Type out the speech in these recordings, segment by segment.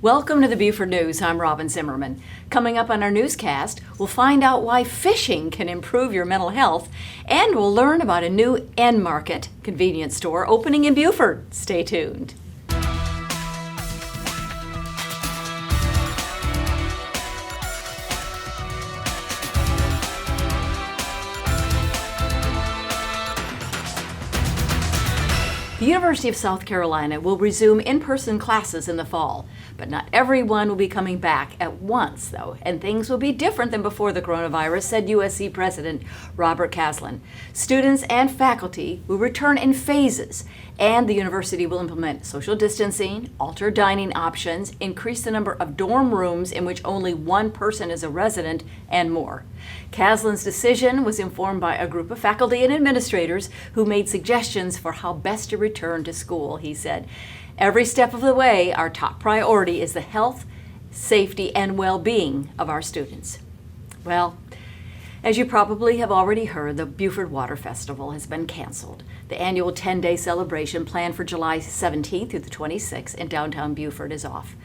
Welcome to the Beaufort News. I'm Robyn Zimmerman. Coming up on our newscast, we'll find out why fishing can improve your mental health, and we'll learn about a new end market convenience store opening in Beaufort. Stay tuned. The University of South Carolina will resume in-person classes in the fall, but not everyone will be coming back at once, though, and things will be different than before the coronavirus, said USC President Robert Caslen. Students and faculty will return in phases, and the university will implement social distancing, alter dining options, increase the number of dorm rooms in which only one person is a resident, and more. Caslen's decision was informed by a group of faculty and administrators who made suggestions for how best to return to school. He said, "Every step of the way, our top priority is the health, safety, and well-being of our students." Well, as you probably have already heard, the Buford Water Festival has been canceled. The annual 10-day celebration planned for July 17th through the 26th in downtown Beaufort is off.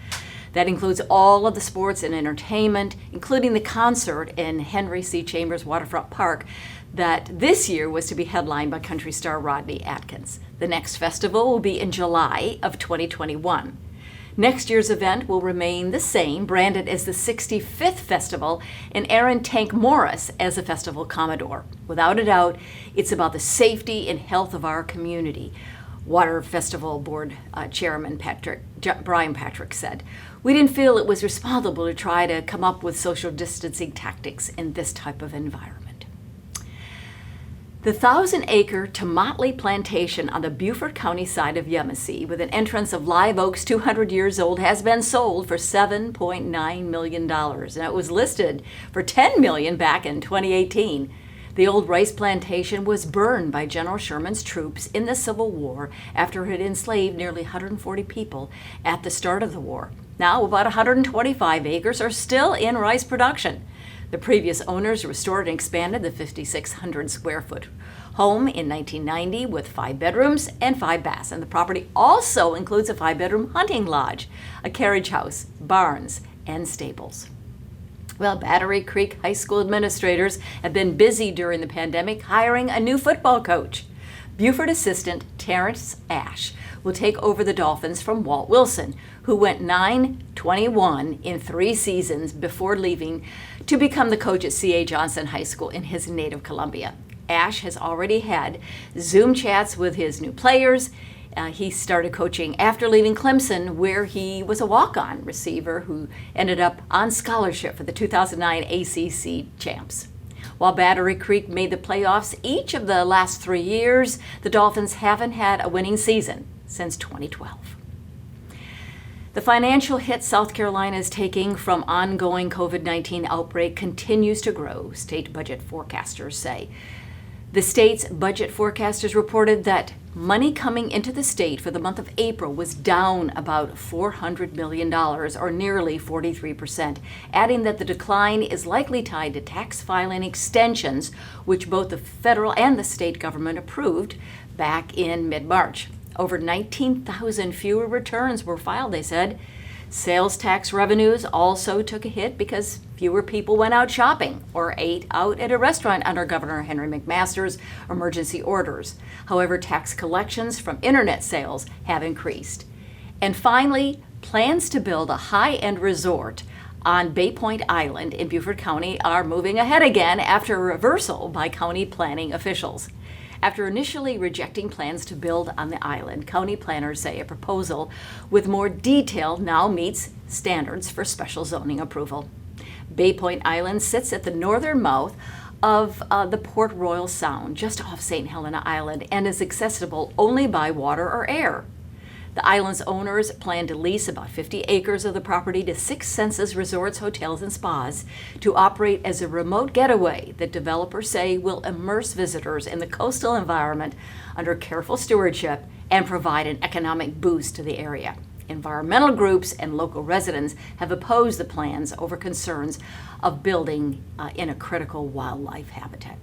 That includes all of the sports and entertainment, including the concert in Henry C. Chambers Waterfront Park that this year was to be headlined by country star Rodney Atkins. The next festival will be in July of 2021. Next year's event will remain the same, branded as the 65th Festival, and Aaron Tank Morris as the Festival Commodore. Without a doubt, it's about the safety and health of our community. Water Festival Board Chairman Brian Patrick said, "We didn't feel it was responsible to try to come up with social distancing tactics in this type of environment." The 1,000-acre Tomatley plantation on the Beaufort County side of Yemassee, with an entrance of live oaks 200 years old, has been sold for $7.9 million, and it was listed for $10 million back in 2018. The old rice plantation was burned by General Sherman's troops in the Civil War after it had enslaved nearly 140 people at the start of the war. Now, about 125 acres are still in rice production. The previous owners restored and expanded the 5,600 square foot home in 1990 with 5 bedrooms and 5 baths. And the property also includes a 5-bedroom hunting lodge, a carriage house, barns, and stables. Well, Battery Creek High School administrators have been busy during the pandemic hiring a new football coach. Beaufort assistant Terrence Ash will take over the Dolphins from Walt Wilson, who went 9-21 in 3 seasons before leaving to become the coach at C.A. Johnson High School in his native Columbia. Ash has already had Zoom chats with his new players. He started coaching after leaving Clemson, where he was a walk-on receiver who ended up on scholarship for the 2009 ACC champs. While Battery Creek made the playoffs each of the last 3 years, the Dolphins haven't had a winning season since 2012. The financial hit South Carolina is taking from ongoing COVID-19 outbreak continues to grow, state budget forecasters say. The state's budget forecasters reported that money coming into the state for the month of April was down about $400 million, or nearly 43%, adding that the decline is likely tied to tax filing extensions, which both the federal and the state government approved back in mid-March. Over 19,000 fewer returns were filed, they said. Sales tax revenues also took a hit because fewer people went out shopping or ate out at a restaurant under Governor Henry McMaster's emergency orders. However, tax collections from internet sales have increased. And finally, plans to build a high-end resort on Bay Point Island in Beaufort County are moving ahead again after a reversal by county planning officials. After initially rejecting plans to build on the island, county planners say a proposal with more detail now meets standards for special zoning approval. Bay Point Island sits at the northern mouth of the Port Royal Sound, just off St. Helena Island, and is accessible only by water or air. The island's owners plan to lease about 50 acres of the property to Six Senses Resorts, Hotels, and Spas to operate as a remote getaway that developers say will immerse visitors in the coastal environment under careful stewardship and provide an economic boost to the area. Environmental groups and local residents have opposed the plans over concerns of building in a critical wildlife habitat.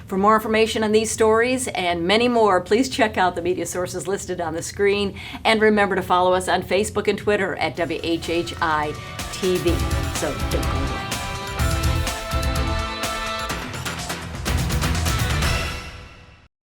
For more information on these stories and many more, please check out the media sources listed on the screen. And remember to follow us on Facebook and Twitter at WHHI-TV. So don't go away.